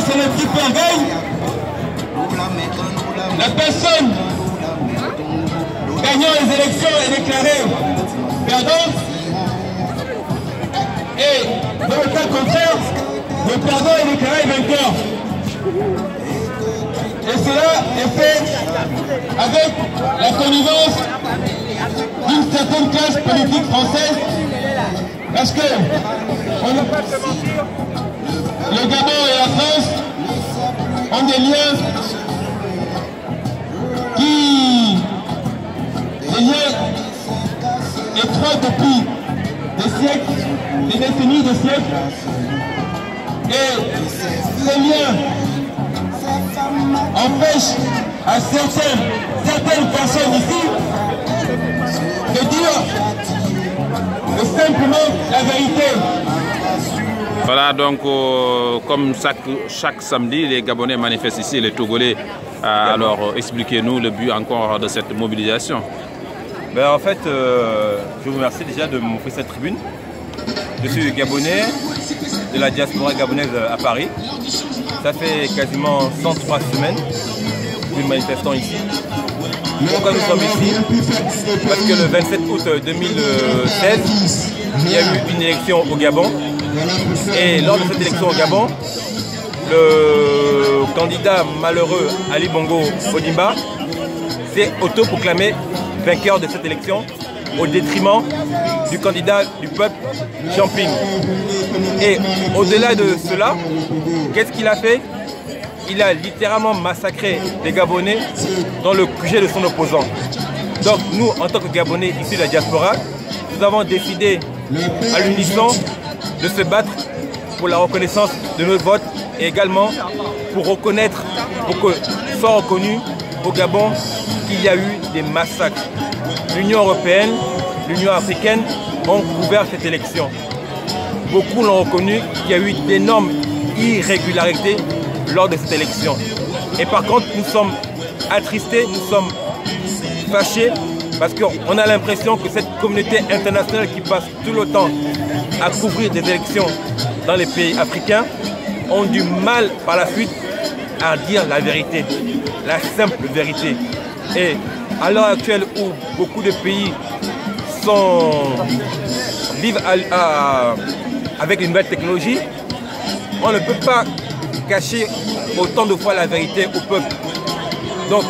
c'est le triple gagne. La personne gagnant les élections est déclarée perdante. Et dans le cas contraire, le perdant est déclaré vainqueur. Et cela est fait avec la connivence d'une certaine classe politique française, parce que le Gabon et la France ont des liens étroits depuis des siècles, des décennies, des siècles. Et ces liens empêchent à certaines personnes ici de dire simplement la vérité. Voilà, donc comme chaque samedi, les Gabonais manifestent ici, les Togolais. Alors expliquez-nous le but encore de cette mobilisation. Ben, en fait, je vous remercie déjà de m'offrir cette tribune. Je suis Gabonais de la diaspora gabonaise à Paris. Ça fait quasiment 103 semaines que nous manifestons ici. Pourquoi nous sommes ici? Parce que le 27 août 2016, il y a eu une élection au Gabon. Et lors de cette élection au Gabon, le candidat malheureux Ali Bongo Ondimba s'est autoproclamé vainqueur de cette élection au détriment du candidat du peuple Champing. Et au-delà de cela, qu'est-ce qu'il a fait? Il a littéralement massacré les Gabonais dans le QG de son opposant. Donc nous, en tant que Gabonais issus de la diaspora, nous avons décidé à l'unisson de se battre pour la reconnaissance de notre vote et également pour reconnaître, pour que soit reconnu au Gabon qu'il y a eu des massacres. L'Union européenne, l'Union africaine ont couvert cette élection. Beaucoup l'ont reconnu qu'il y a eu d'énormes irrégularités lors de cette élection. Et par contre, nous sommes attristés, nous sommes fâchés parce qu'on a l'impression que cette communauté internationale qui passe tout le temps à couvrir des élections dans les pays africains ont du mal par la suite à dire la vérité, la simple vérité. Et à l'heure actuelle où beaucoup de pays vivent avec une nouvelle technologie, on ne peut pas cacher autant de fois la vérité au peuple. Donc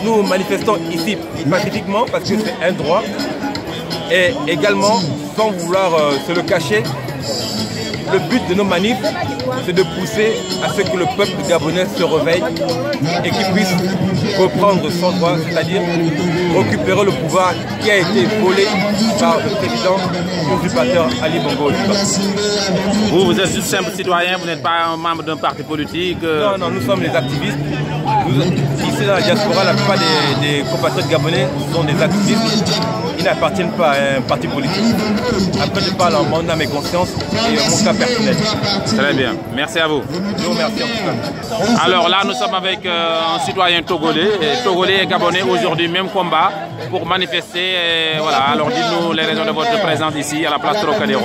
nous manifestons ici pacifiquement parce que c'est un droit et également sans vouloir se le cacher. Le but de nos manifs, c'est de pousser à ce que le peuple gabonais se réveille et qu'il puisse reprendre son droit, c'est-à-dire récupérer le pouvoir qui a été volé par le président usurpateur Ali Bongo Ondimba. Vous êtes juste simple citoyen, vous n'êtes pas un membre d'un parti politique? Non, nous sommes des activistes. Ici dans la diaspora, la plupart des compatriotes gabonais sont des activistes. Ils n'appartiennent pas à un parti politique. Après, je parle en mon âme et conscience et mon cas personnel. Très bien, merci à vous. Je vous remercie en tout cas. Alors là, nous sommes avec un citoyen togolais, et gabonais aujourd'hui, même combat pour manifester. Et voilà, alors dites-nous les raisons de votre présence ici à la place Trocadéro.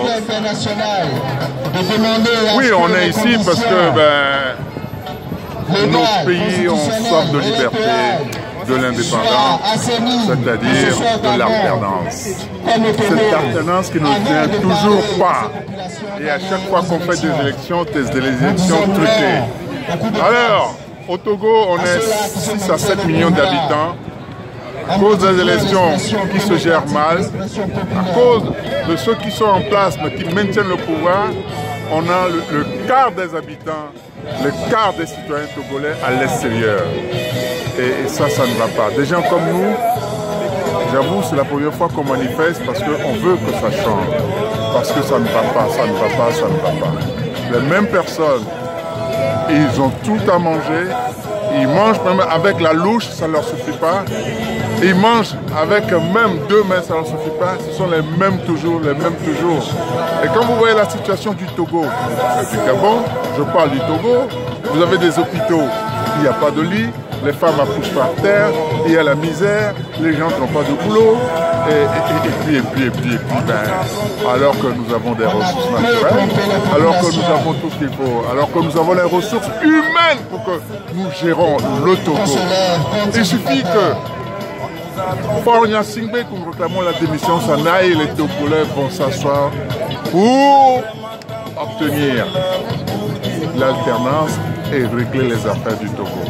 Oui, on est ici parce que nos pays ont soif de liberté, de l'indépendance, c'est-à-dire de l'alternance. Cette alternance qui ne tient toujours pas. Et à chaque fois qu'on fait des élections truquées. Alors, au Togo, on est 6 à 7 millions d'habitants. À cause des élections qui se gèrent mal, à cause de ceux qui sont en place mais qui maintiennent le pouvoir, on a le quart des habitants, le quart des citoyens togolais à l'extérieur. Et ça ne va pas. Des gens comme nous, j'avoue, c'est la première fois qu'on manifeste parce qu'on veut que ça change. Parce que ça ne va pas, ça ne va pas, ça ne va pas. Les mêmes personnes, ils ont tout à manger. Ils mangent même avec la louche, ça ne leur suffit pas. Ils mangent avec même 2 mains, ça ne leur suffit pas. Ce sont les mêmes toujours, les mêmes toujours. Et quand vous voyez la situation du Togo, du Gabon, je parle du Togo, vous avez des hôpitaux, il n'y a pas de lit, les femmes accouchent par terre, il y a la misère, les gens n'ont pas de boulot, Et puis, ben, alors que nous avons des ressources naturelles, alors que nous avons tout ce qu'il faut, alors que nous avons les ressources humaines pour que nous gérons le Togo. Il suffit que Faure Gnassingbé, que nous réclamons la démission, s'en aille et les Togolais vont s'asseoir pour obtenir l'alternance et régler les affaires du Togo.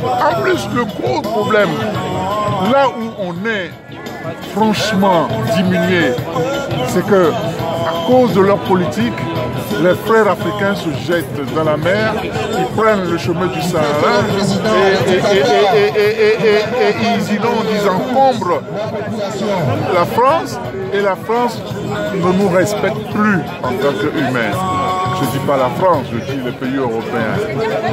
En plus, le gros problème, là où on est franchement diminué, c'est que à cause de leur politique, les frères africains se jettent dans la mer, ils prennent le chemin du Sahara et ils inondent, ils encombrent la France, et la France ne nous respecte plus en tant qu'humains. Je ne dis pas la France, je dis les pays européens.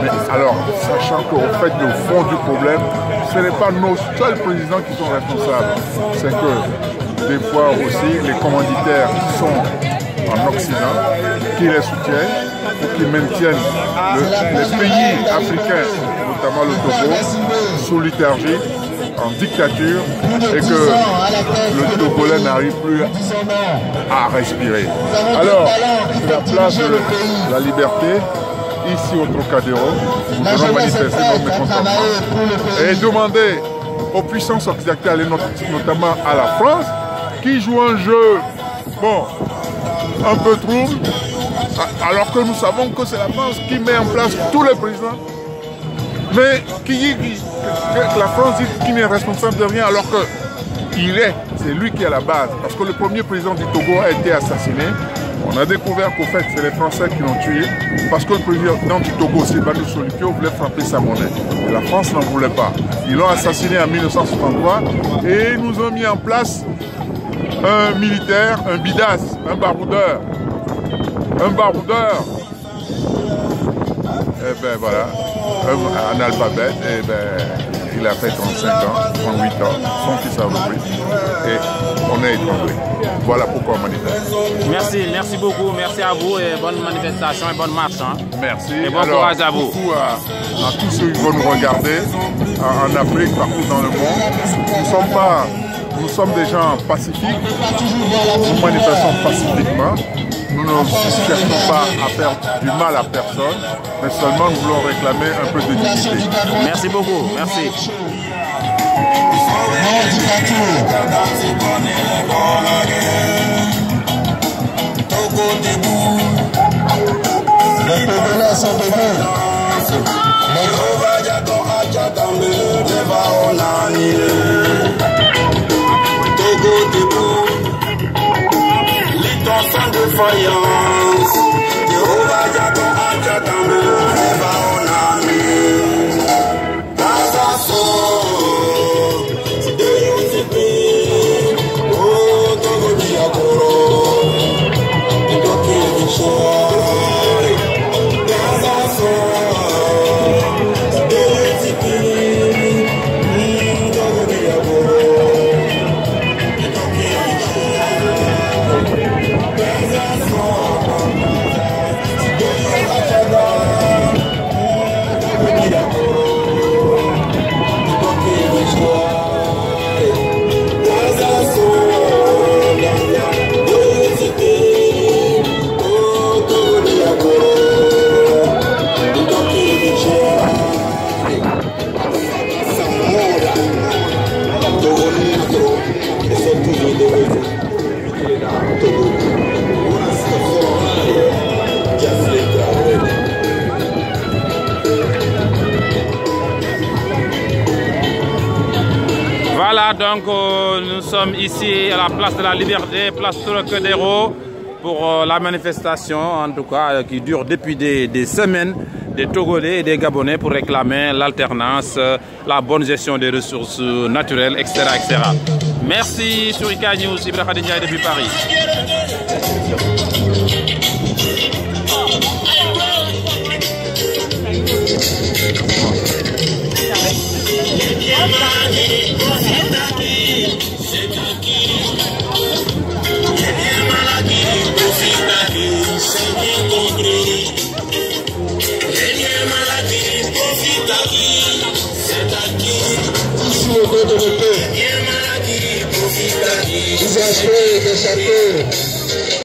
Mais alors, sachant qu'au fait, au fond du problème, ce n'est pas nos seuls présidents qui sont responsables. C'est que des fois aussi, les commanditaires qui sont en Occident, qui les soutiennent, ou qui maintiennent les pays africains, notamment le Togo, sous liturgie, en dictature, et que le Togolais n'arrive plus à respirer. Alors, c'est la place de la liberté, ici au Trocadéro, nous allons manifester nos mécontentements et demander aux puissances occidentales, et notamment à la France, qui joue un jeu, bon, un peu trouble, alors que nous savons que c'est la France qui met en place tous les présidents, mais que la France dit qu'il n'est responsable de rien, alors que c'est lui qui est à la base. Parce que le premier président du Togo a été assassiné. On a découvert qu'au fait, c'est les Français qui l'ont tué, parce que le président du Togo, Sébastien Solipio, voulait frapper sa monnaie. Et la France n'en voulait pas. Ils l'ont assassiné en 1963 et ils nous ont mis en place un militaire, un bidas, un baroudeur. Un baroudeur. Et ben voilà, un analphabète, et ben il a fait 35 ans, 38 ans, son fils a repris, et on est étranglé. Voilà pourquoi on manifeste. Merci beaucoup, merci à vous, et bonne manifestation et bonne marche. Hein. Merci. Et bon courage à vous. Surtout à tous ceux qui vont nous regarder, en Afrique, partout dans le monde. Nous sommes des gens pacifiques, nous manifestons pacifiquement. Nous ne cherchons pas à faire du mal à personne, mais seulement nous voulons réclamer un peu de dignité. Merci beaucoup, merci. Les Togolais sont debout. Togo debout. Sans défaillance, Jéhovah Jacob Adjadame, Eva Onami, Tazaso, Deyuzipi, O Togo Diakoro, Ndoki Vishori, Tazaso, Deyuzipi, Togo Diakoro, Ndoki Vishori. Voilà, donc nous sommes ici à la place de la Liberté, place Trocadéro, pour la manifestation, en tout cas, qui dure depuis des semaines, des Togolais et des Gabonais pour réclamer l'alternance, la bonne gestion des ressources naturelles, etc. etc. Merci sur IK News, Ibrahima Ndiaye depuis Paris. Ici au dos de l'épée. François de Château.